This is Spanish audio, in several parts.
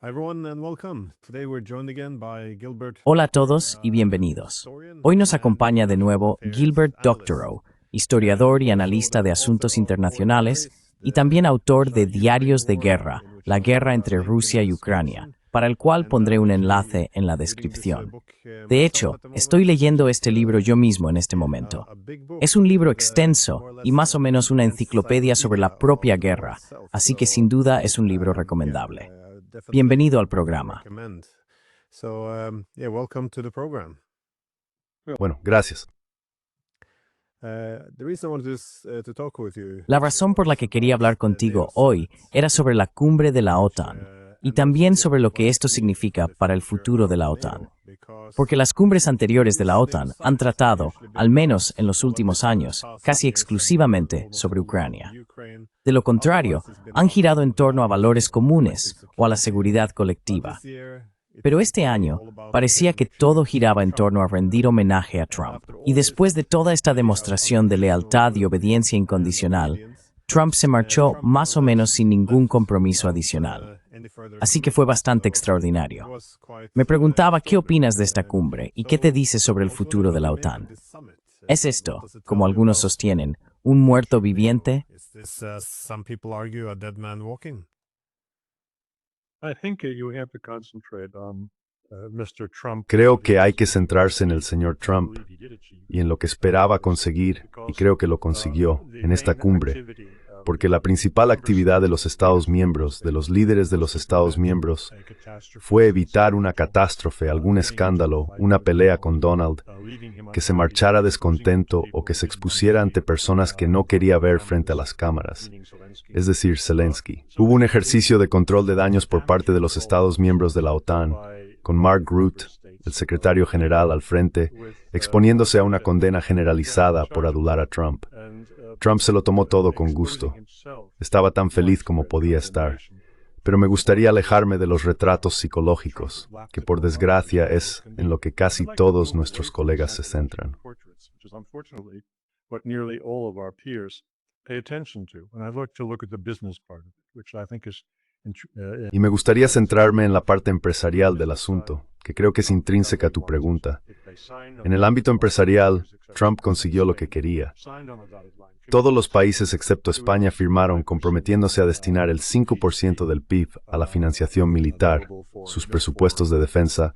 Hi everyone and welcome. Today we're joined again by Gilbert. Hola a todos y bienvenidos. Hoy nos acompaña de nuevo Gilbert Doctorow, historiador y analista de asuntos internacionales y también autor de Diarios de Guerra, la guerra entre Rusia y Ucrania, para el cual pondré un enlace en la descripción. De hecho, estoy leyendo este libro yo mismo en este momento. Es un libro extenso y más o menos una enciclopedia sobre la propia guerra, así que sin duda es un libro recomendable. Bienvenido al programa. Bueno, gracias. La razón por la que quería hablar contigo hoy era sobre la cumbre de la OTAN y también sobre lo que esto significa para el futuro de la OTAN. Porque las cumbres anteriores de la OTAN han tratado, al menos en los últimos años, casi exclusivamente sobre Ucrania. De lo contrario, han girado en torno a valores comunes o a la seguridad colectiva. Pero este año parecía que todo giraba en torno a rendir homenaje a Trump. Y después de toda esta demostración de lealtad y obediencia incondicional, Trump se marchó más o menos sin ningún compromiso adicional. Así que fue bastante extraordinario. Me preguntaba qué opinas de esta cumbre y qué te dice sobre el futuro de la OTAN. ¿Es esto, como algunos sostienen, un muerto viviente? Creo que hay que centrarse en el señor Trump y en lo que esperaba conseguir, y creo que lo consiguió, en esta cumbre, porque la principal actividad de los Estados miembros, de los líderes de los Estados miembros, fue evitar una catástrofe, algún escándalo, una pelea con Donald, que se marchara descontento o que se expusiera ante personas que no quería ver frente a las cámaras, es decir, Zelensky. Hubo un ejercicio de control de daños por parte de los Estados miembros de la OTAN, con Mark Rutte, el secretario general, al frente, exponiéndose a una condena generalizada por adular a Trump. Trump se lo tomó todo con gusto. Estaba tan feliz como podía estar. Pero me gustaría alejarme de los retratos psicológicos, que por desgracia es en lo que casi todos nuestros colegas se centran. Y me gustaría centrarme en la parte empresarial del asunto, que creo que es intrínseca a tu pregunta. En el ámbito empresarial, Trump consiguió lo que quería. Todos los países excepto España firmaron comprometiéndose a destinar el 5% del PIB a la financiación militar, sus presupuestos de defensa,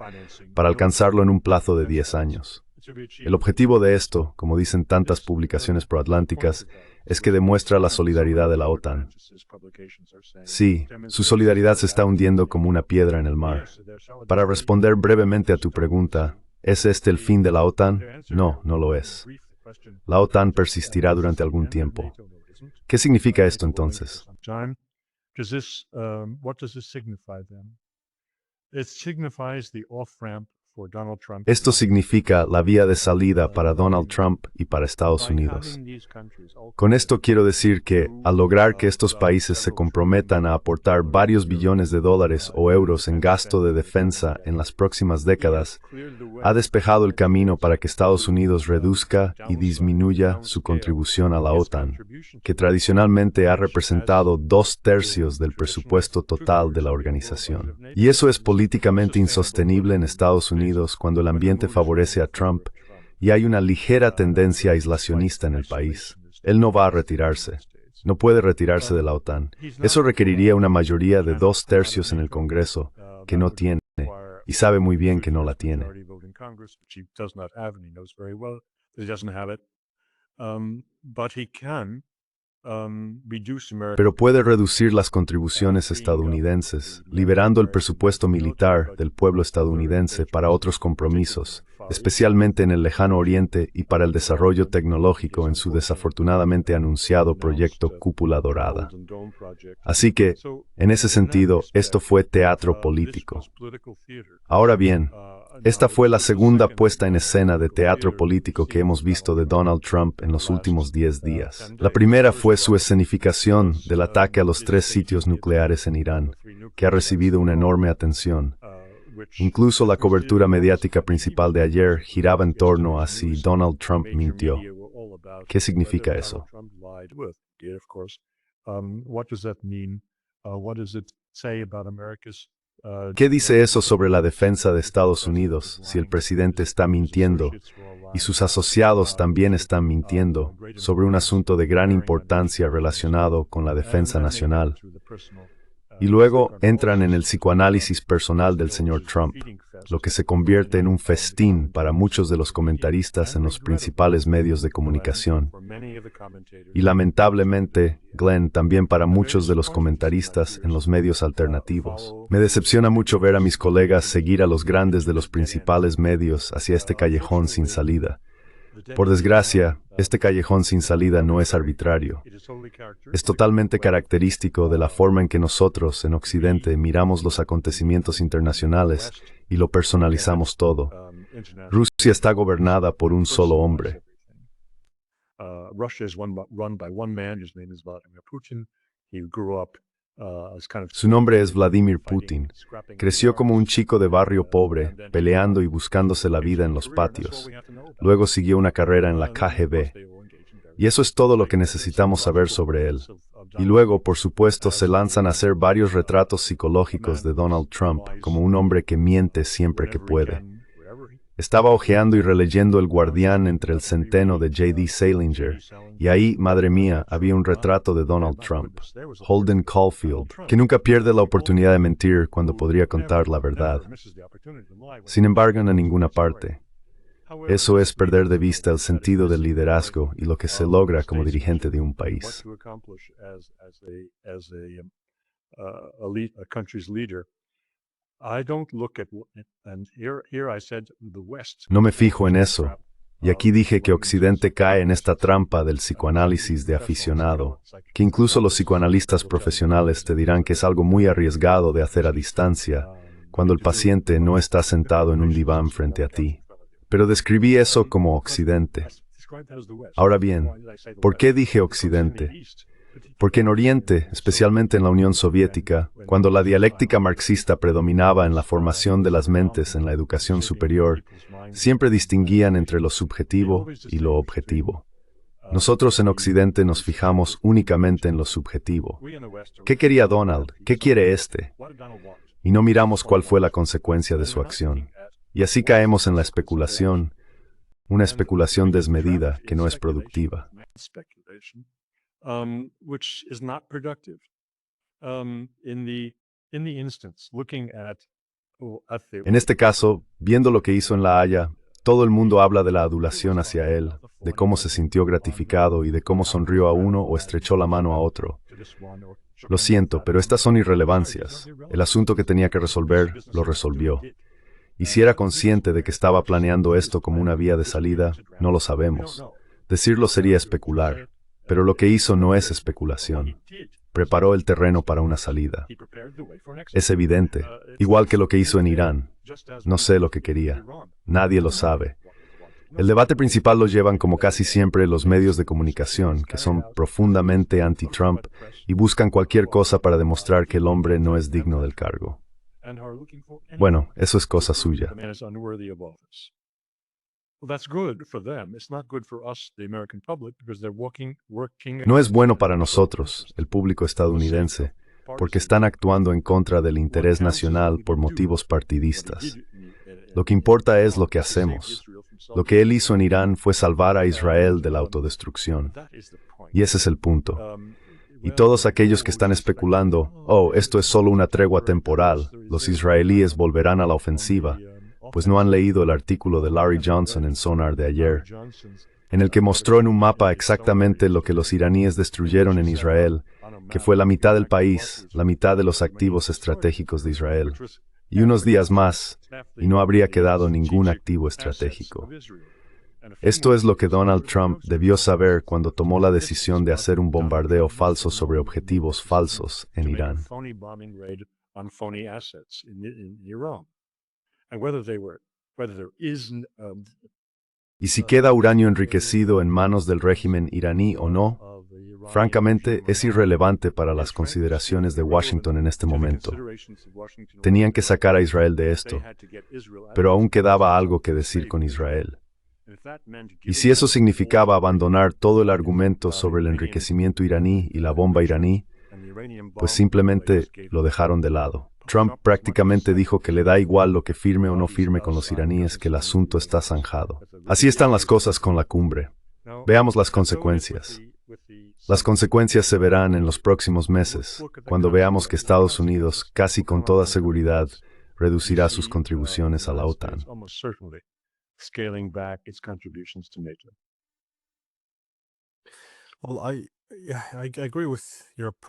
para alcanzarlo en un plazo de 10 años. El objetivo de esto, como dicen tantas publicaciones proatlánticas, es que demuestra la solidaridad de la OTAN. Sí, su solidaridad se está hundiendo como una piedra en el mar. Para responder brevemente a tu pregunta, ¿es este el fin de la OTAN? No, no lo es. La OTAN persistirá durante algún tiempo. ¿Qué significa esto entonces? Esto significa la vía de salida para Donald Trump y para Estados Unidos. Con esto quiero decir que, al lograr que estos países se comprometan a aportar varios billones de dólares o euros en gasto de defensa en las próximas décadas, ha despejado el camino para que Estados Unidos reduzca y disminuya su contribución a la OTAN, que tradicionalmente ha representado 2/3 del presupuesto total de la organización. Y eso es políticamente insostenible en Estados Unidos cuando el ambiente favorece a Trump y hay una ligera tendencia aislacionista en el país. Él no va a retirarse. No puede retirarse de la OTAN. Eso requeriría una mayoría de 2/3 en el Congreso, que no tiene, y sabe muy bien que no la tiene. Pero puede reducir las contribuciones estadounidenses, liberando el presupuesto militar del pueblo estadounidense para otros compromisos, especialmente en el lejano oriente y para el desarrollo tecnológico en su desafortunadamente anunciado proyecto Cúpula Dorada. Así que, en ese sentido, esto fue teatro político. Ahora bien, esta fue la segunda puesta en escena de teatro político que hemos visto de Donald Trump en los últimos 10 días. La primera fue su escenificación del ataque a los 3 sitios nucleares en Irán, que ha recibido una enorme atención. Incluso la cobertura mediática principal de ayer giraba en torno a si Donald Trump mintió. ¿Qué significa eso? ¿Qué dice eso sobre la defensa de Estados Unidos si el presidente está mintiendo y sus asociados también están mintiendo sobre un asunto de gran importancia relacionado con la defensa nacional? Y luego entran en el psicoanálisis personal del señor Trump, lo que se convierte en un festín para muchos de los comentaristas en los principales medios de comunicación. Y lamentablemente, Glenn, también para muchos de los comentaristas en los medios alternativos. Me decepciona mucho ver a mis colegas seguir a los grandes de los principales medios hacia este callejón sin salida. Por desgracia, este callejón sin salida no es arbitrario. Es totalmente característico de la forma en que nosotros, en Occidente, miramos los acontecimientos internacionales y lo personalizamos todo. Rusia está gobernada por un solo hombre. Su nombre es Vladimir Putin. Creció como un chico de barrio pobre, peleando y buscándose la vida en los patios. Luego siguió una carrera en la KGB. Y eso es todo lo que necesitamos saber sobre él. Y luego, por supuesto, se lanzan a hacer varios retratos psicológicos de Donald Trump como un hombre que miente siempre que puede. Estaba hojeando y releyendo El Guardián entre el centeno de J.D. Salinger, y ahí, madre mía, había un retrato de Donald Trump, Holden Caulfield, que nunca pierde la oportunidad de mentir cuando podría contar la verdad. Sin embargo, en ninguna parte. Eso es perder de vista el sentido del liderazgo y lo que se logra como dirigente de un país. No me fijo en eso. Y aquí dije que Occidente cae en esta trampa del psicoanálisis de aficionado, que incluso los psicoanalistas profesionales te dirán que es algo muy arriesgado de hacer a distancia, cuando el paciente no está sentado en un diván frente a ti. Pero describí eso como Occidente. Ahora bien, ¿por qué dije Occidente? Porque en Oriente, especialmente en la Unión Soviética, cuando la dialéctica marxista predominaba en la formación de las mentes en la educación superior, siempre distinguían entre lo subjetivo y lo objetivo. Nosotros en Occidente nos fijamos únicamente en lo subjetivo. ¿Qué quería Donald? ¿Qué quiere este? Y no miramos cuál fue la consecuencia de su acción. Y así caemos en la especulación, una especulación desmedida que no es productiva. En este caso, viendo lo que hizo en La Haya, todo el mundo habla de la adulación hacia él, de cómo se sintió gratificado y de cómo sonrió a uno o estrechó la mano a otro. Lo siento, pero estas son irrelevancias. El asunto que tenía que resolver, lo resolvió. Y si era consciente de que estaba planeando esto como una vía de salida, no lo sabemos. Decirlo sería especular. Pero lo que hizo no es especulación. Preparó el terreno para una salida. Es evidente, igual que lo que hizo en Irán. No sé lo que quería. Nadie lo sabe. El debate principal lo llevan como casi siempre los medios de comunicación, que son profundamente anti-Trump y buscan cualquier cosa para demostrar que el hombre no es digno del cargo. Bueno, eso es cosa suya. No es bueno para nosotros, el público estadounidense, porque están actuando en contra del interés nacional por motivos partidistas. Lo que importa es lo que hacemos. Lo que él hizo en Irán fue salvar a Israel de la autodestrucción. Y ese es el punto. Y todos aquellos que están especulando, oh, esto es solo una tregua temporal, los israelíes volverán a la ofensiva, pues no han leído el artículo de Larry Johnson en Sonar de ayer, en el que mostró en un mapa exactamente lo que los iraníes destruyeron en Israel, que fue la mitad del país, la mitad de los activos estratégicos de Israel, y unos días más, y no habría quedado ningún activo estratégico. Esto es lo que Donald Trump debió saber cuando tomó la decisión de hacer un bombardeo falso sobre objetivos falsos en Irán. Y si queda uranio enriquecido en manos del régimen iraní o no, francamente es irrelevante para las consideraciones de Washington en este momento. Tenían que sacar a Israel de esto, pero aún quedaba algo que decir con Israel. Y si eso significaba abandonar todo el argumento sobre el enriquecimiento iraní y la bomba iraní, pues simplemente lo dejaron de lado. Trump prácticamente dijo que le da igual lo que firme o no firme con los iraníes, que el asunto está zanjado. Así están las cosas con la cumbre. Veamos las consecuencias. Las consecuencias se verán en los próximos meses, cuando veamos que Estados Unidos, casi con toda seguridad, reducirá sus contribuciones a la OTAN.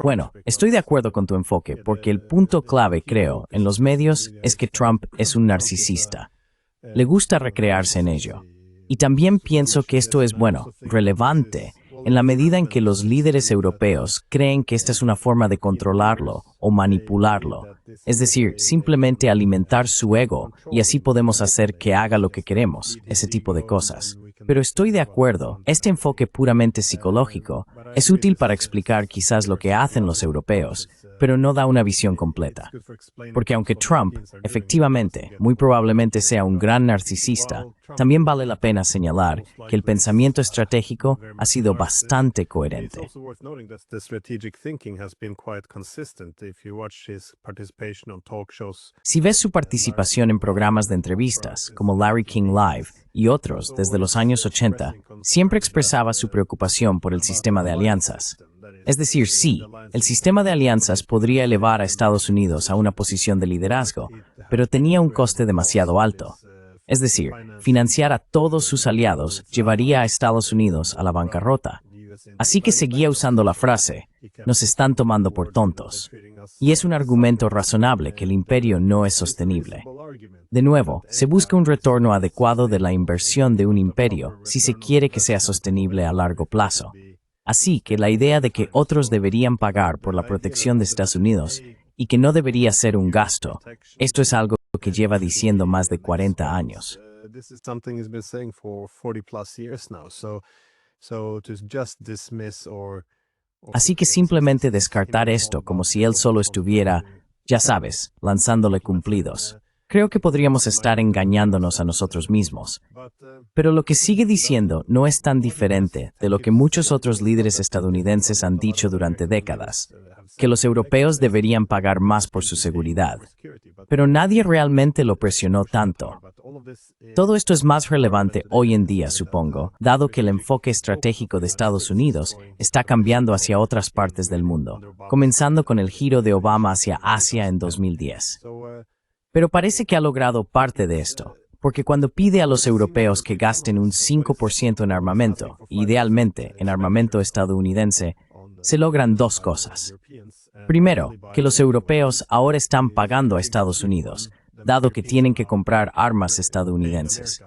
Bueno, estoy de acuerdo con tu enfoque, porque el punto clave, creo, en los medios es que Trump es un narcisista. Le gusta recrearse en ello. Y también pienso que esto es, bueno, relevante, en la medida en que los líderes europeos creen que esta es una forma de controlarlo o manipularlo. Es decir, simplemente alimentar su ego y así podemos hacer que haga lo que queremos, ese tipo de cosas. Pero estoy de acuerdo, este enfoque puramente psicológico es útil para explicar quizás lo que hacen los europeos, pero no da una visión completa. Porque aunque Trump, efectivamente, muy probablemente sea un gran narcisista, también vale la pena señalar que el pensamiento estratégico ha sido bastante coherente. Si ves su participación en programas de entrevistas, como Larry King Live y otros desde los años 80, siempre expresaba su preocupación por el sistema de alianzas. Es decir, sí, el sistema de alianzas podría elevar a Estados Unidos a una posición de liderazgo, pero tenía un coste demasiado alto. Es decir, financiar a todos sus aliados llevaría a Estados Unidos a la bancarrota. Así que seguía usando la frase, nos están tomando por tontos. Y es un argumento razonable que el imperio no es sostenible. De nuevo, se busca un retorno adecuado de la inversión de un imperio si se quiere que sea sostenible a largo plazo. Así que la idea de que otros deberían pagar por la protección de Estados Unidos y que no debería ser un gasto, esto es algo que lleva diciendo más de 40 años. Así que simplemente descartar esto como si él solo estuviera, ya sabes, lanzándole cumplidos. Creo que podríamos estar engañándonos a nosotros mismos. Pero lo que sigue diciendo no es tan diferente de lo que muchos otros líderes estadounidenses han dicho durante décadas, que los europeos deberían pagar más por su seguridad. Pero nadie realmente lo presionó tanto. Todo esto es más relevante hoy en día, supongo, dado que el enfoque estratégico de Estados Unidos está cambiando hacia otras partes del mundo, comenzando con el giro de Obama hacia Asia en 2010. Pero parece que ha logrado parte de esto, porque cuando pide a los europeos que gasten un 5% en armamento, idealmente en armamento estadounidense, se logran dos cosas. Primero, que los europeos ahora están pagando a Estados Unidos, dado que tienen que comprar armas estadounidenses.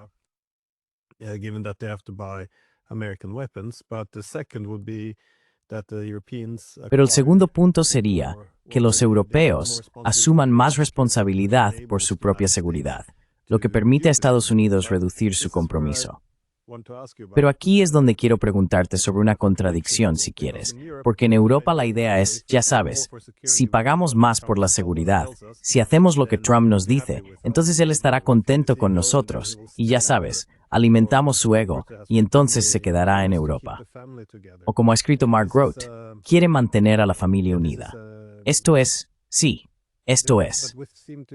Pero el segundo punto sería que los europeos asuman más responsabilidad por su propia seguridad, lo que permite a Estados Unidos reducir su compromiso. Pero aquí es donde quiero preguntarte sobre una contradicción, si quieres, porque en Europa la idea es, ya sabes, si pagamos más por la seguridad, si hacemos lo que Trump nos dice, entonces él estará contento con nosotros, y ya sabes, alimentamos su ego, y entonces se quedará en Europa. O como ha escrito Mark Grote, quiere mantener a la familia unida. Esto es, sí, esto es.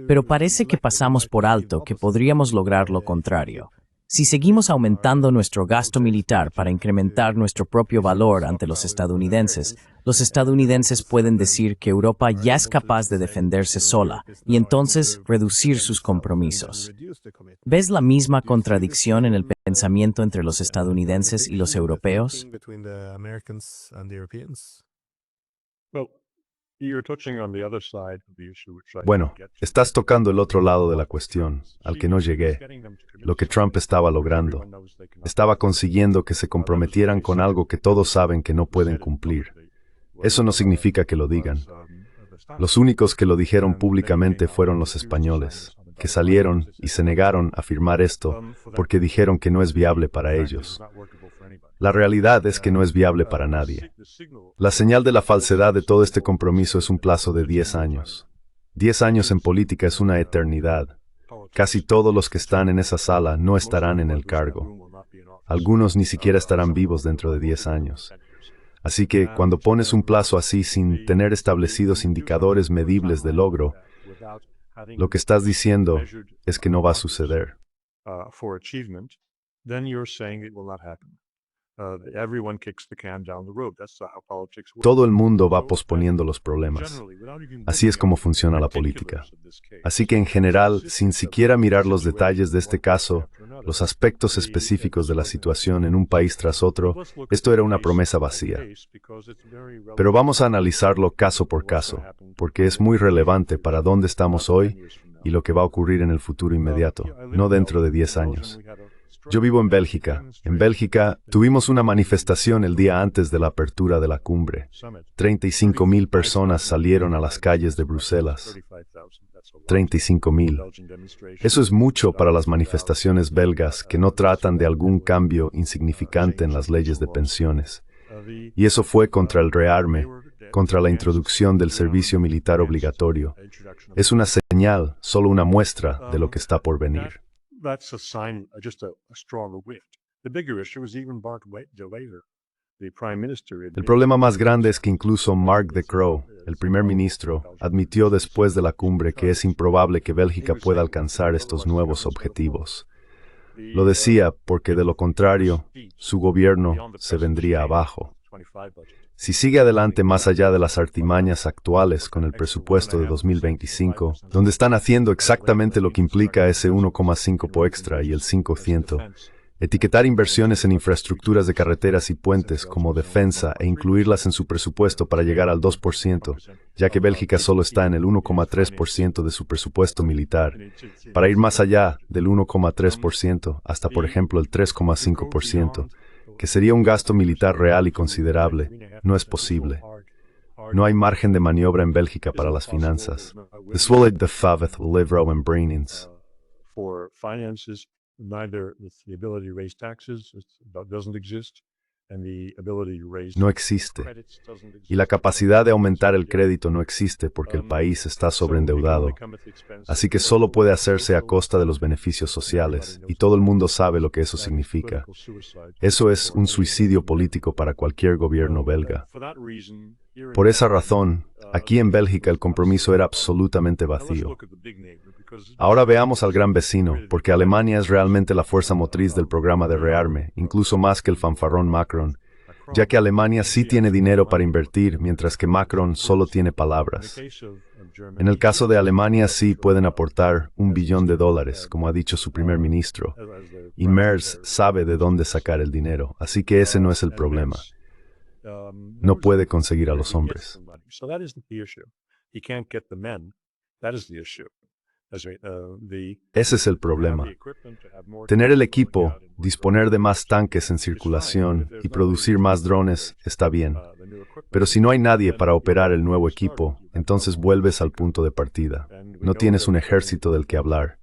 Pero parece que pasamos por alto que podríamos lograr lo contrario. Si seguimos aumentando nuestro gasto militar para incrementar nuestro propio valor ante los estadounidenses pueden decir que Europa ya es capaz de defenderse sola y entonces reducir sus compromisos. ¿Ves la misma contradicción en el pensamiento entre los estadounidenses y los europeos? Bueno, estás tocando el otro lado de la cuestión, al que no llegué. Lo que Trump estaba logrando. Estaba consiguiendo que se comprometieran con algo que todos saben que no pueden cumplir. Eso no significa que lo digan. Los únicos que lo dijeron públicamente fueron los españoles, que salieron y se negaron a firmar esto porque dijeron que no es viable para ellos. La realidad es que no es viable para nadie. La señal de la falsedad de todo este compromiso es un plazo de 10 años. 10 años en política es una eternidad. Casi todos los que están en esa sala no estarán en el cargo. Algunos ni siquiera estarán vivos dentro de 10 años. Así que, cuando pones un plazo así sin tener establecidos indicadores medibles de logro, Lo que estás diciendo es que no va a suceder. For achievement, then you're saying it will not happen. Everyone kicks the can down the road. That's how politics works. Todo el mundo va posponiendo los problemas. Así es como funciona la política. Así que en general, sin siquiera mirar los detalles de este caso, los aspectos específicos de la situación en un país tras otro, esto era una promesa vacía. Pero vamos a analizarlo caso por caso, porque es muy relevante para dónde estamos hoy y lo que va a ocurrir en el futuro inmediato, no dentro de 10 años. Yo vivo en Bélgica. En Bélgica tuvimos una manifestación el día antes de la apertura de la cumbre. 35,000 personas salieron a las calles de Bruselas. 35,000. Eso es mucho para las manifestaciones belgas que no tratan de algún cambio insignificante en las leyes de pensiones. Y eso fue contra el rearme, contra la introducción del servicio militar obligatorio. Es una señal, solo una muestra de lo que está por venir. That's a sign, just a stronger wind. The bigger issue was even Mark de Wever, the prime minister. El problema más grande es que incluso Mark de Croo, el primer ministro, admitió después de la cumbre que es improbable que Bélgica pueda alcanzar estos nuevos objetivos. Lo decía porque de lo contrario, su gobierno se vendría abajo. Si sigue adelante más allá de las artimañas actuales con el presupuesto de 2025, donde están haciendo exactamente lo que implica ese 1,5 po extra y el 5%, etiquetar inversiones en infraestructuras de carreteras y puentes como defensa e incluirlas en su presupuesto para llegar al 2%, ya que Bélgica solo está en el 1,3% de su presupuesto militar, para ir más allá del 1,3% hasta, por ejemplo, el 3,5%, que sería un gasto militar real y considerable, no es posible. No hay margen de maniobra en Bélgica para las finanzas. De suele de faveth livro en brainings. For finances, neither the ability to raise taxes doesn't exist, and the ability to raise No existe. credits doesn't exist. Y la capacidad de aumentar el crédito no existe porque el país está sobreendeudado. Así que solo puede hacerse a costa de los beneficios sociales, y todo el mundo sabe lo que eso significa. Eso es un suicidio político para cualquier gobierno belga. Por esa razón, aquí en Bélgica el compromiso era absolutamente vacío. Ahora veamos al gran vecino, porque Alemania es realmente la fuerza motriz del programa de rearme, incluso más que el fanfarrón Macron, ya que Alemania sí tiene dinero para invertir, mientras que Macron solo tiene palabras. En el caso de Alemania sí pueden aportar $1 billón, como ha dicho su primer ministro, y Merz sabe de dónde sacar el dinero, así que ese no es el problema. No puede conseguir a los hombres. Ese es el problema. Tener el equipo, disponer de más tanques en circulación y producir más drones está bien. Pero si no hay nadie para operar el nuevo equipo, entonces vuelves al punto de partida. No tienes un ejército del que hablar.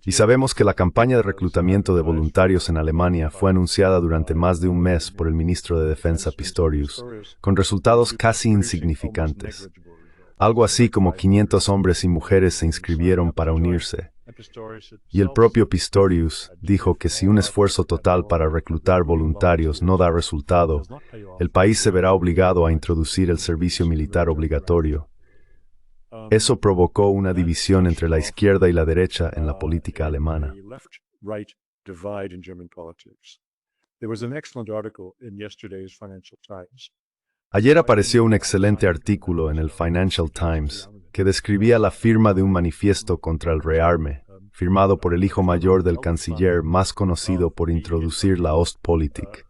Y sabemos que la campaña de reclutamiento de voluntarios en Alemania fue anunciada durante más de un mes por el ministro de Defensa Pistorius, con resultados casi insignificantes. Algo así como 500 hombres y mujeres se inscribieron para unirse. Y el propio Pistorius dijo que si un esfuerzo total para reclutar voluntarios no da resultado, el país se verá obligado a introducir el servicio militar obligatorio. Eso provocó una división entre la izquierda y la derecha en la política alemana. Ayer apareció un excelente artículo en el Financial Times que describía la firma de un manifiesto contra el rearme, firmado por el hijo mayor del canciller más conocido por introducir la Ostpolitik.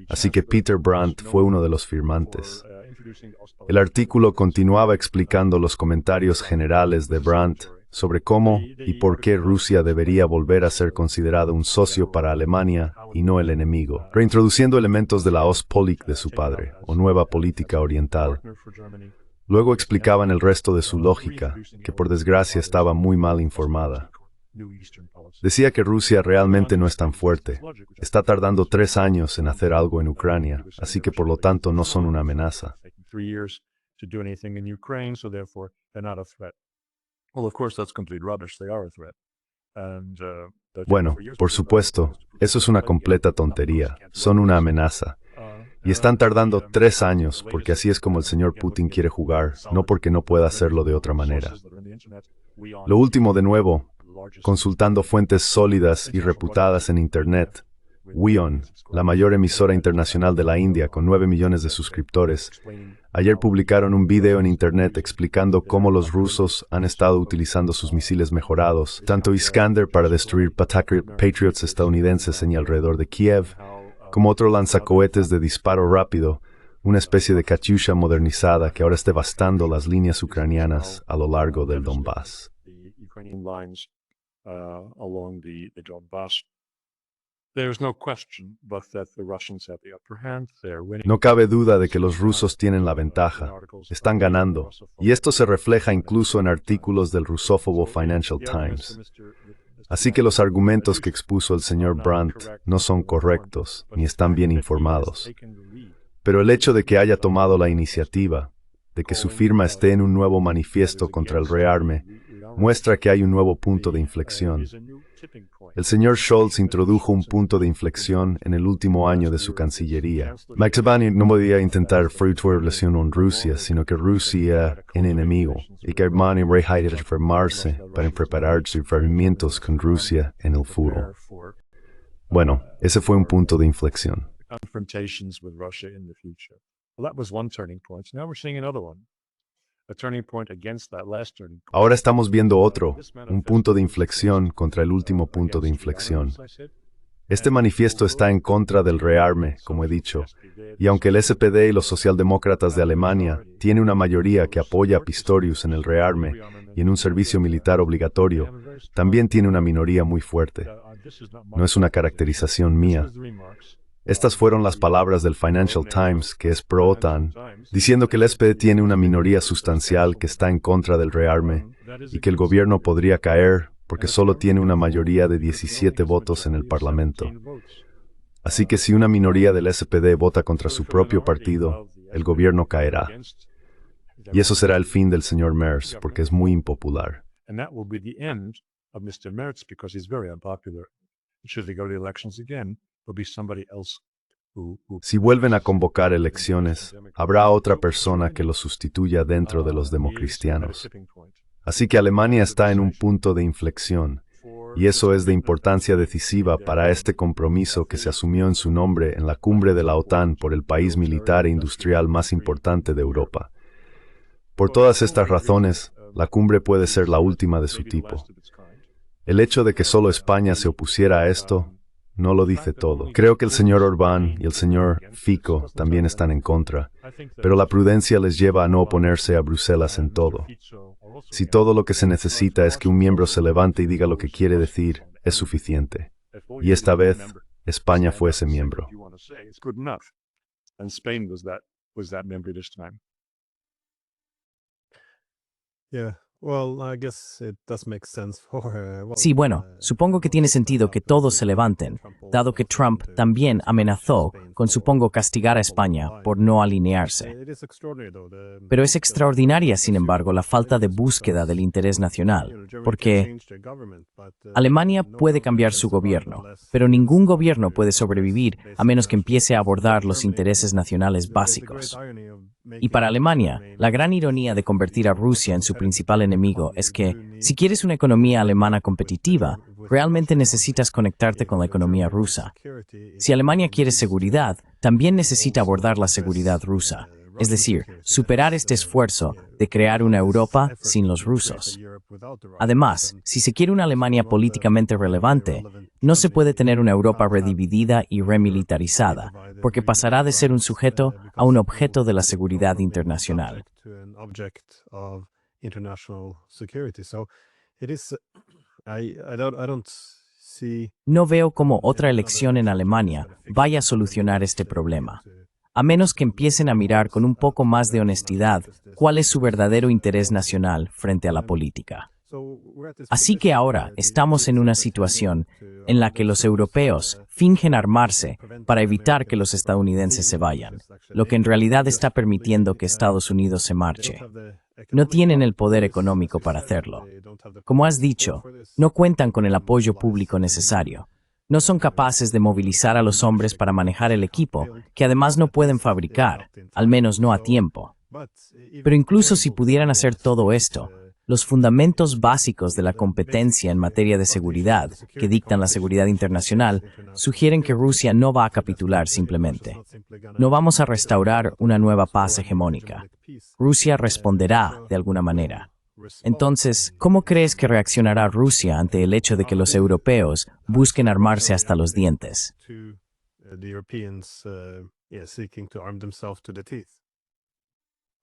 Así que Peter Brandt fue uno de los firmantes. El artículo continuaba explicando los comentarios generales de Brandt sobre cómo y por qué Rusia debería volver a ser considerado un socio para Alemania y no el enemigo, reintroduciendo elementos de la Ostpolitik de su padre, o nueva política oriental. Luego explicaban el resto de su lógica, que por desgracia estaba muy mal informada. Decía que Rusia realmente no es tan fuerte. Está tardando 3 años en hacer algo en Ucrania, así que por lo tanto no son una amenaza. Bueno, por supuesto, eso es una completa tontería. Son una amenaza. Y están tardando 3 años porque así es como el señor Putin quiere jugar, no porque no pueda hacerlo de otra manera. Lo último de nuevo, consultando fuentes sólidas y reputadas en Internet, WION, la mayor emisora internacional de la India con 9 millones de suscriptores, ayer publicaron un video en Internet explicando cómo los rusos han estado utilizando sus misiles mejorados, tanto Iskander para destruir Patriots estadounidenses en y alrededor de Kiev, como otro lanzacohetes de disparo rápido, una especie de Katyusha modernizada que ahora está devastando las líneas ucranianas a lo largo del Donbass. No cabe duda de que los rusos tienen la ventaja, están ganando, y esto se refleja incluso en artículos del rusófobo Financial Times. Así que los argumentos que expuso el señor Brandt no son correctos, ni están bien informados. Pero el hecho de que haya tomado la iniciativa, de que su firma esté en un nuevo manifiesto contra el rearme, muestra que hay un nuevo punto de inflexión. El señor Scholz introdujo un punto de inflexión en el último año de su cancillería. Maxabani no podía intentar fructuar relación con Rusia, sino que Rusia es enemigo, y que Armani reja de formarse para preparar sus enfrentamientos con Rusia en el futuro. Bueno, ese fue un punto de inflexión. Ahora estamos viendo otro, un punto de inflexión contra el último punto de inflexión. Este manifiesto está en contra del rearme, como he dicho, y aunque el SPD y los socialdemócratas de Alemania tiene una mayoría que apoya a Pistorius en el rearme y en un servicio militar obligatorio, también tiene una minoría muy fuerte. No es una caracterización mía. Estas fueron las palabras del Financial Times, que es pro-OTAN, diciendo que el SPD tiene una minoría sustancial que está en contra del rearme y que el gobierno podría caer porque solo tiene una mayoría de 17 votos en el Parlamento. Así que si una minoría del SPD vota contra su propio partido, el gobierno caerá. Y eso será el fin del señor Merz, porque es muy impopular. Si vuelven a convocar elecciones, habrá otra persona que lo sustituya dentro de los democristianos. Así que Alemania está en un punto de inflexión, y eso es de importancia decisiva para este compromiso que se asumió en su nombre en la cumbre de la OTAN por el país militar e industrial más importante de Europa. Por todas estas razones, la cumbre puede ser la última de su tipo. El hecho de que solo España se opusiera a esto no lo dice todo. Creo que el señor Orbán y el señor Fico también están en contra, pero la prudencia les lleva a no oponerse a Bruselas en todo. Si todo lo que se necesita es que un miembro se levante y diga lo que quiere decir, es suficiente. Y esta vez, España fue ese miembro. Sí, bueno, supongo que tiene sentido que todos se levanten, dado que Trump también amenazó con, supongo, castigar a España por no alinearse. Pero es extraordinaria, sin embargo, la falta de búsqueda del interés nacional, porque Alemania puede cambiar su gobierno, pero ningún gobierno puede sobrevivir a menos que empiece a abordar los intereses nacionales básicos. Y para Alemania, la gran ironía de convertir a Rusia en su principal enemigo es que, si quieres una economía alemana competitiva, realmente necesitas conectarte con la economía rusa. Si Alemania quiere seguridad, también necesita abordar la seguridad rusa, es decir, superar este esfuerzo de crear una Europa sin los rusos. Además, si se quiere una Alemania políticamente relevante, no se puede tener una Europa redividida y remilitarizada, porque pasará de ser un sujeto a un objeto de la seguridad internacional. No veo cómo otra elección en Alemania vaya a solucionar este problema, a menos que empiecen a mirar con un poco más de honestidad cuál es su verdadero interés nacional frente a la política. Así que ahora estamos en una situación en la que los europeos fingen armarse para evitar que los estadounidenses se vayan, lo que en realidad está permitiendo que Estados Unidos se marche. No tienen el poder económico para hacerlo. Como has dicho, no cuentan con el apoyo público necesario. No son capaces de movilizar a los hombres para manejar el equipo, que además no pueden fabricar, al menos no a tiempo. Pero incluso si pudieran hacer todo esto, los fundamentos básicos de la competencia en materia de seguridad, que dictan la seguridad internacional, sugieren que Rusia no va a capitular simplemente. No vamos a restaurar una nueva paz hegemónica. Rusia responderá de alguna manera. Entonces, ¿cómo crees que reaccionará Rusia ante el hecho de que los europeos busquen armarse hasta los dientes?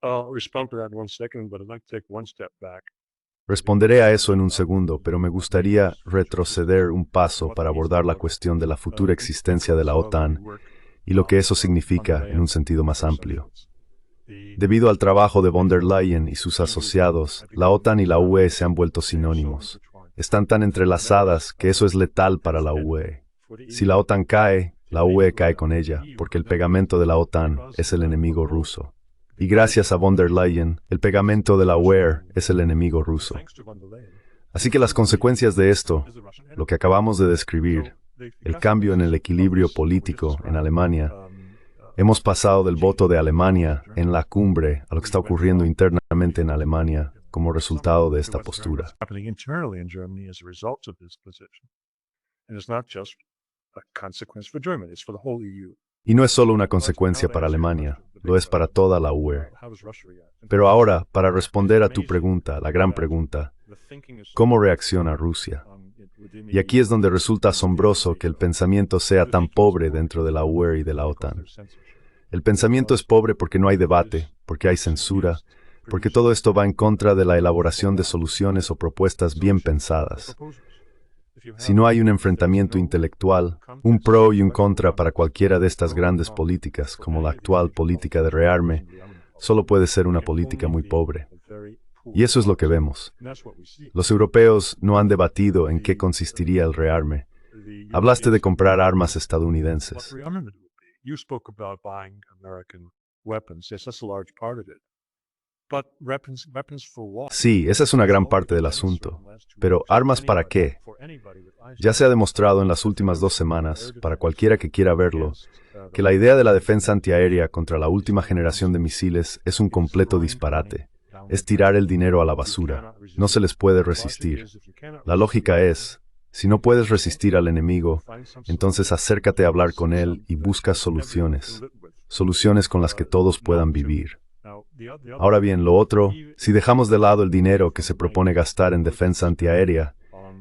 I'll respond to that in 1 second, but I'd like to take one step back. Responderé a eso en un segundo, pero me gustaría retroceder un paso para abordar la cuestión de la futura existencia de la OTAN y lo que eso significa en un sentido más amplio. Debido al trabajo de von der Leyen y sus asociados, la OTAN y la UE se han vuelto sinónimos. Están tan entrelazadas que eso es letal para la UE. Si la OTAN cae, la UE cae con ella, porque el pegamento de la OTAN es el enemigo ruso. Y gracias a von der Leyen, el pegamento de la UE es el enemigo ruso. Así que las consecuencias de esto, lo que acabamos de describir, el cambio en el equilibrio político en Alemania, hemos pasado del voto de Alemania en la cumbre a lo que está ocurriendo internamente en Alemania como resultado de esta postura. Happening internally in Germany as a result of this position. And it's not just a consequence for Germany, it's for the whole EU. Y no es solo una consecuencia para Alemania, lo es para toda la UE. Pero ahora, para responder a tu pregunta, la gran pregunta, ¿cómo reacciona Rusia? Y aquí es donde resulta asombroso que el pensamiento sea tan pobre dentro de la UE y de la OTAN. El pensamiento es pobre porque no hay debate, porque hay censura, porque todo esto va en contra de la elaboración de soluciones o propuestas bien pensadas. Si no hay un enfrentamiento intelectual, un pro y un contra para cualquiera de estas grandes políticas, como la actual política de rearme, solo puede ser una política muy pobre. Y eso es lo que vemos. Los europeos no han debatido en qué consistiría el rearme. Hablaste de comprar armas estadounidenses. You spoke about buying American weapons. Yes, that's a large part of it. But weapons for what? Sí, esa es una gran parte del asunto. Pero ¿armas para qué? Ya se ha demostrado en las últimas 2 semanas, para cualquiera que quiera verlo, que la idea de la defensa antiaérea contra la última generación de misiles es un completo disparate. Es tirar el dinero a la basura. No se les puede resistir. La lógica es, si no puedes resistir al enemigo, entonces acércate a hablar con él y busca soluciones. Soluciones con las que todos puedan vivir. Ahora bien, lo otro, si dejamos de lado el dinero que se propone gastar en defensa antiaérea,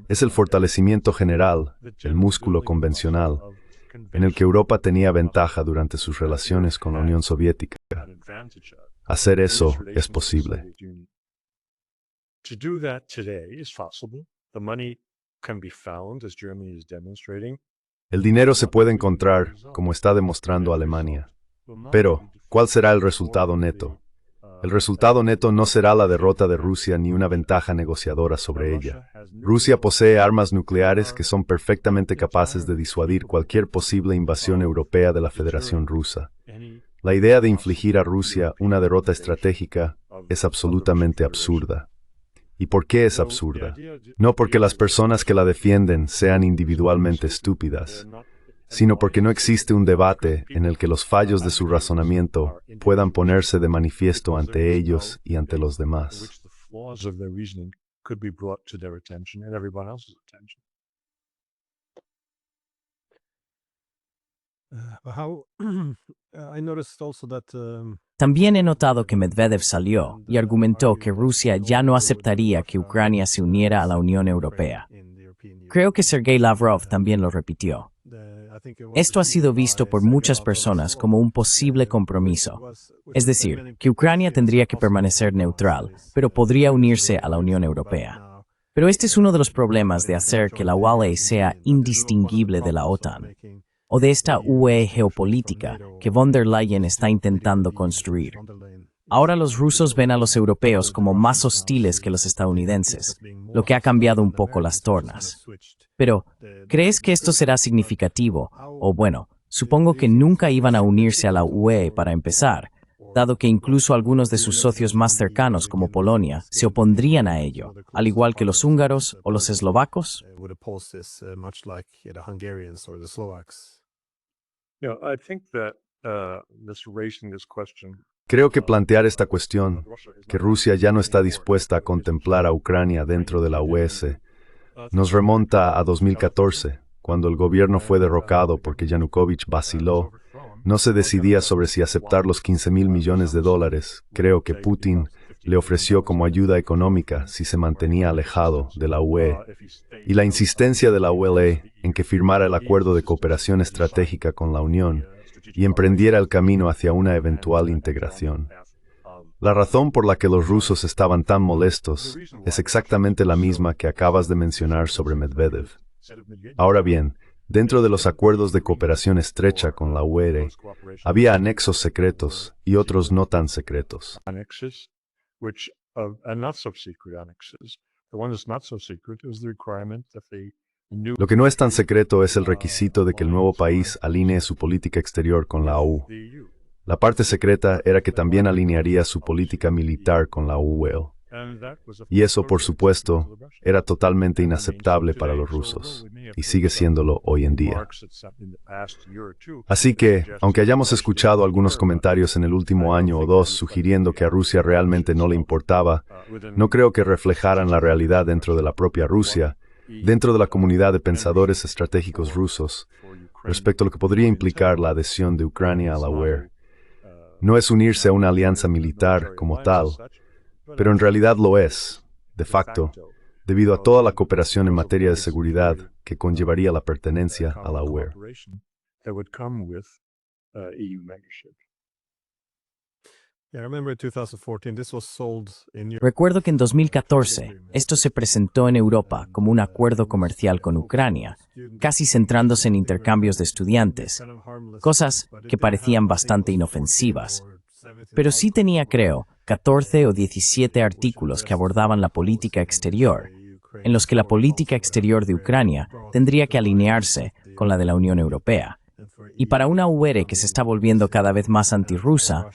es el fortalecimiento general, el músculo convencional, en el que Europa tenía ventaja durante sus relaciones con la Unión Soviética. Hacer eso es posible. To do that today is possible. The money can be found, as Germany is demonstrating. El dinero se puede encontrar, como está demostrando Alemania. Pero, ¿cuál será el resultado neto? El resultado neto no será la derrota de Rusia ni una ventaja negociadora sobre ella. Rusia posee armas nucleares que son perfectamente capaces de disuadir cualquier posible invasión europea de la Federación Rusa. La idea de infligir a Rusia una derrota estratégica es absolutamente absurda. ¿Y por qué es absurda? No porque las personas que la defienden sean individualmente estúpidas, sino porque no existe un debate en el que los fallos de su razonamiento puedan ponerse de manifiesto ante ellos y ante los demás. También he notado que Medvedev salió y argumentó que Rusia ya no aceptaría que Ucrania se uniera a la Unión Europea. Creo que Sergei Lavrov también lo repitió. Esto ha sido visto por muchas personas como un posible compromiso. Es decir, que Ucrania tendría que permanecer neutral, pero podría unirse a la Unión Europea. Pero este es uno de los problemas de hacer que la UE sea indistinguible de la OTAN, o de esta UE geopolítica que von der Leyen está intentando construir. Ahora los rusos ven a los europeos como más hostiles que los estadounidenses, lo que ha cambiado un poco las tornas. Pero, ¿crees que esto será significativo? O bueno, supongo que nunca iban a unirse a la UE para empezar, dado que incluso algunos de sus socios más cercanos, como Polonia, se opondrían a ello, al igual que los húngaros o los eslovacos? I think that this raising this question Creo que plantear esta cuestión, que Rusia ya no está dispuesta a contemplar a Ucrania dentro de la UE, nos remonta a 2014, cuando el gobierno fue derrocado porque Yanukovych vaciló, no se decidía sobre si aceptar los $15,000 millones, creo que Putin le ofreció como ayuda económica si se mantenía alejado de la UE, y la insistencia de la UE en que firmara el acuerdo de cooperación estratégica con la Unión y emprendiera el camino hacia una eventual integración. La razón por la que los rusos estaban tan molestos es exactamente la misma que acabas de mencionar sobre Medvedev. Ahora bien, dentro de los acuerdos de cooperación estrecha con la UE, había anexos secretos y otros no tan secretos. annexes, which and not so secret annexes. The one that's not so secret is the requirement that the new Lo que no es tan secreto es el requisito de que el nuevo país alinee su política exterior con la OU. the EU. La parte secreta era que también alinearía su política militar con la UE. And that was a Y eso, por supuesto, to the Russians. era totalmente inaceptable para los rusos, y sigue siéndolo hoy en día. Remarks that some- in the past year or two Así que, aunque hayamos escuchado algunos comentarios en el último año o dos sugiriendo que a Rusia realmente no le importaba, no creo que reflejaran la realidad dentro de la propia Rusia, dentro de la comunidad de pensadores estratégicos rusos, respecto a lo que podría implicar la adhesión de Ucrania a la UE. No es unirse a una alianza militar como tal, pero en realidad lo es, de facto, debido a toda la cooperación en materia de seguridad que conllevaría la pertenencia a la UE. that would come with EU membership. Yeah, I remember in 2014 this was sold in Europe. Recuerdo que en 2014 esto se presentó en Europa como un acuerdo comercial con Ucrania, casi centrándose en intercambios de estudiantes, cosas que parecían bastante inofensivas. Pero sí tenía, creo, 14 o 17 artículos que abordaban la política exterior, en los que la política exterior de Ucrania tendría que alinearse con la de la Unión Europea. Y para una UE que se está volviendo cada vez más antirrusa,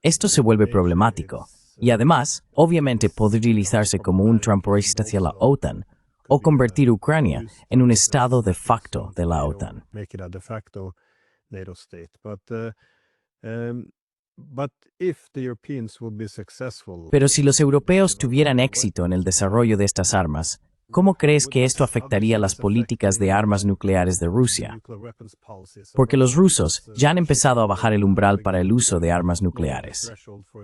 esto se vuelve problemático. Y además, obviamente podría utilizarse como un trampolista hacia la OTAN o convertir Ucrania en un estado de facto de la OTAN. Make it a de facto NATO state. But if the Europeans would be successful, Pero si los europeos tuvieran éxito en el desarrollo de estas armas, ¿cómo crees que esto afectaría las políticas de armas nucleares de Rusia? nuclear weapons policies, Porque los rusos ya han empezado a bajar el umbral para el uso de armas nucleares.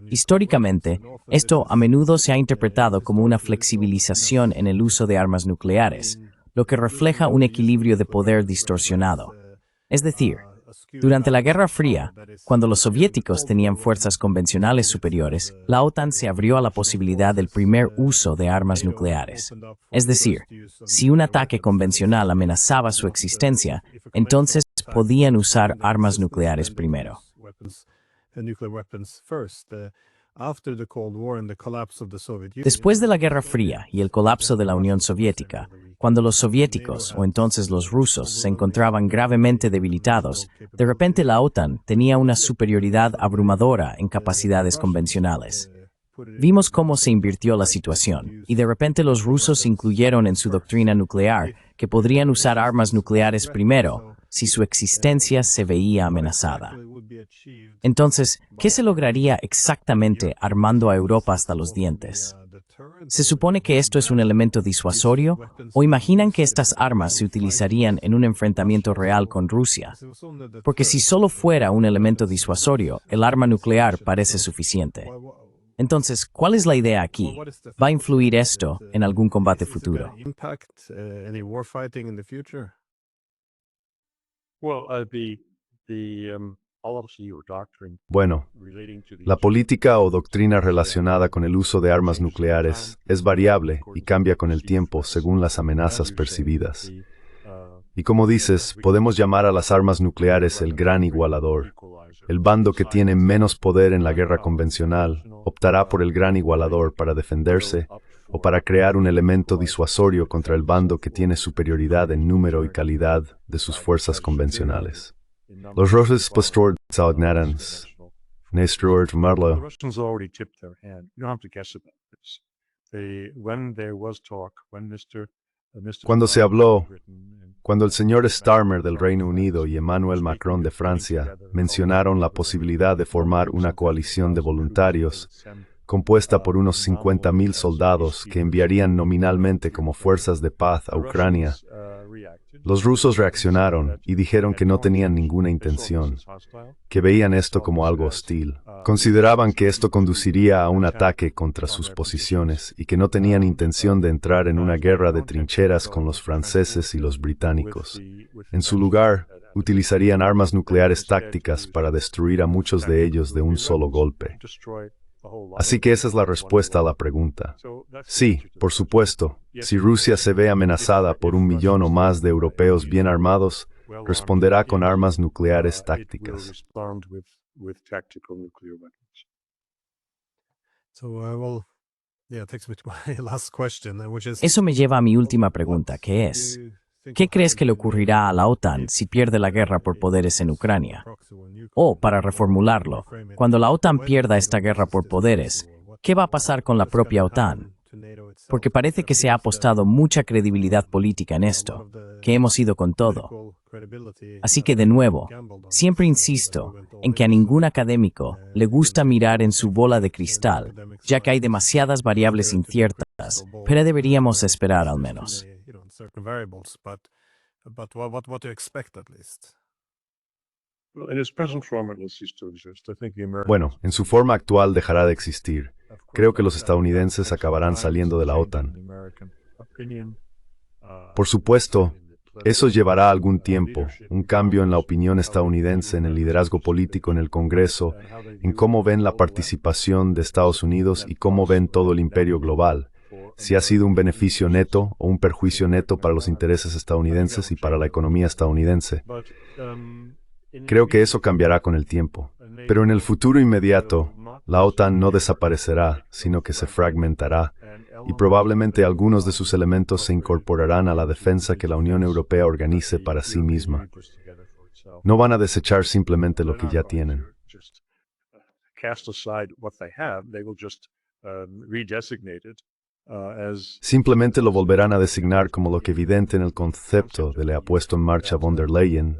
Históricamente, esto a menudo se ha interpretado como una flexibilización en el uso de armas nucleares, lo que refleja un equilibrio de poder distorsionado. Es decir, durante la Guerra Fría, cuando los soviéticos tenían fuerzas convencionales superiores, la OTAN se abrió a la posibilidad del primer uso de armas nucleares. Es decir, si un ataque convencional amenazaba su existencia, entonces podían usar armas nucleares primero. Después de la Guerra Fría y el colapso de la Unión Soviética, cuando los soviéticos, o entonces los rusos, se encontraban gravemente debilitados, de repente la OTAN tenía una superioridad abrumadora en capacidades convencionales. Vimos cómo se invirtió la situación, y de repente los rusos incluyeron en su doctrina nuclear que podrían usar armas nucleares primero si su existencia se veía amenazada. Entonces, ¿qué se lograría exactamente armando a Europa hasta los dientes? ¿Se supone que esto es un elemento disuasorio o imaginan que estas armas se utilizarían en un enfrentamiento real con Rusia? Porque si solo fuera un elemento disuasorio, el arma nuclear parece suficiente. Entonces, ¿cuál es la idea aquí? ¿Va a influir esto en algún combate futuro? Well, the policy or doctrine Bueno, relating to the la política o doctrina relacionada con el uso de armas nucleares es variable y cambia con el tiempo según las amenazas percibidas. Y como dices, podemos llamar a las armas nucleares el gran igualador. El bando que tiene menos poder en la guerra convencional optará por el gran igualador para defenderse o para crear un elemento disuasorio contra el bando que tiene superioridad en número y calidad de sus fuerzas convencionales. Los rusos postor Néstor The Marlo. Russians already tipped their hand. You don't have to guess about this. When there was talk, when Mr. Cuando se Starmer habló, of Britain and Cuando el señor Starmer del Reino Unido y Emmanuel Macron de Francia mencionaron la posibilidad de formar una coalición de voluntarios compuesta por unos 50,000 soldados que enviarían nominalmente como fuerzas de paz a Ucrania, los rusos reaccionaron y dijeron que no tenían ninguna intención, que veían esto como algo hostil. Consideraban que esto conduciría a un ataque contra sus posiciones y que no tenían intención de entrar en una guerra de trincheras con los franceses y los británicos. En su lugar, utilizarían armas nucleares tácticas para destruir a muchos de ellos de un solo golpe. Así que esa es la respuesta a la pregunta. Sí, por supuesto, si Rusia se ve amenazada por 1 millón o más de europeos bien armados, responderá con armas nucleares tácticas. Eso me lleva a mi última pregunta, que es, ¿qué crees que le ocurrirá a la OTAN si pierde la guerra por poderes en Ucrania? O, para reformularlo, cuando la OTAN pierda esta guerra por poderes, ¿qué va a pasar con la propia OTAN? Porque parece que se ha apostado mucha credibilidad política en esto, que hemos ido con todo. Así que, de nuevo, siempre insisto en que a ningún académico le gusta mirar en su bola de cristal, ya que hay demasiadas variables inciertas, pero deberíamos esperar al menos. Bueno, en su forma actual dejará de existir. Creo que los estadounidenses acabarán saliendo de la OTAN. Por supuesto, eso llevará algún tiempo, un cambio en la opinión estadounidense, en el liderazgo político en el Congreso, en cómo ven la participación de Estados Unidos y cómo ven todo el imperio global, si ha sido un beneficio neto o un perjuicio neto para los intereses estadounidenses y para la economía estadounidense. Creo que eso cambiará con el tiempo. Pero en el futuro inmediato, la OTAN no desaparecerá, sino que se fragmentará, y probablemente algunos de sus elementos se incorporarán a la defensa que la Unión Europea organice para sí misma. No van a desechar simplemente lo que ya tienen. Simplemente lo volverán a designar como lo que evidente en el concepto de la ha puesto en marcha von der Leyen,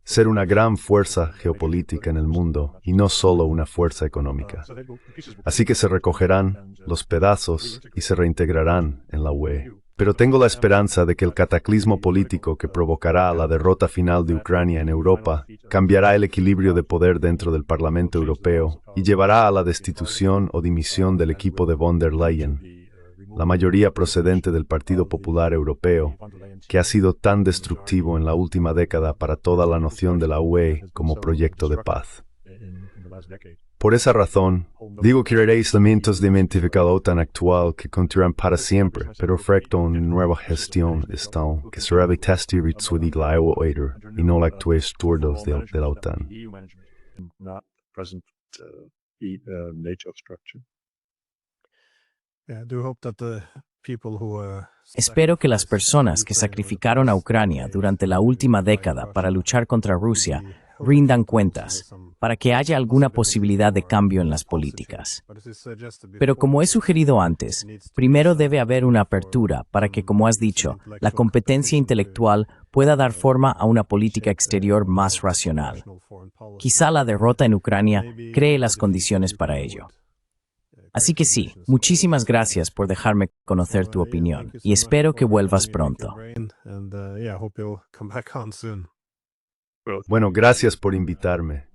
ser una gran fuerza geopolítica en el mundo y no solo una fuerza económica. Así que se recogerán los pedazos y se reintegrarán en la UE. Pero tengo la esperanza de que el cataclismo político que provocará la derrota final de Ucrania en Europa cambiará el equilibrio de poder dentro del Parlamento Europeo y llevará a la destitución o dimisión del equipo de von der Leyen, la mayoría procedente del Partido Popular Europeo, que ha sido tan destructivo en la última década para toda la noción de la UE como proyecto de paz. Por esa razón, digo que hay elementos de identificar la OTAN actual que continuarán para siempre, pero frente a una nueva gestión están que será testir la UE y no la actual turdos de la OTAN. Espero que las personas que sacrificaron a Ucrania durante la última década para luchar contra Rusia rindan cuentas, para que haya alguna posibilidad de cambio en las políticas. Pero como he sugerido antes, primero debe haber una apertura para que, como has dicho, la competencia intelectual pueda dar forma a una política exterior más racional. Quizá la derrota en Ucrania cree las condiciones para ello. Así que sí, muchísimas gracias por dejarme conocer tu opinión y espero que vuelvas pronto. Bueno, gracias por invitarme.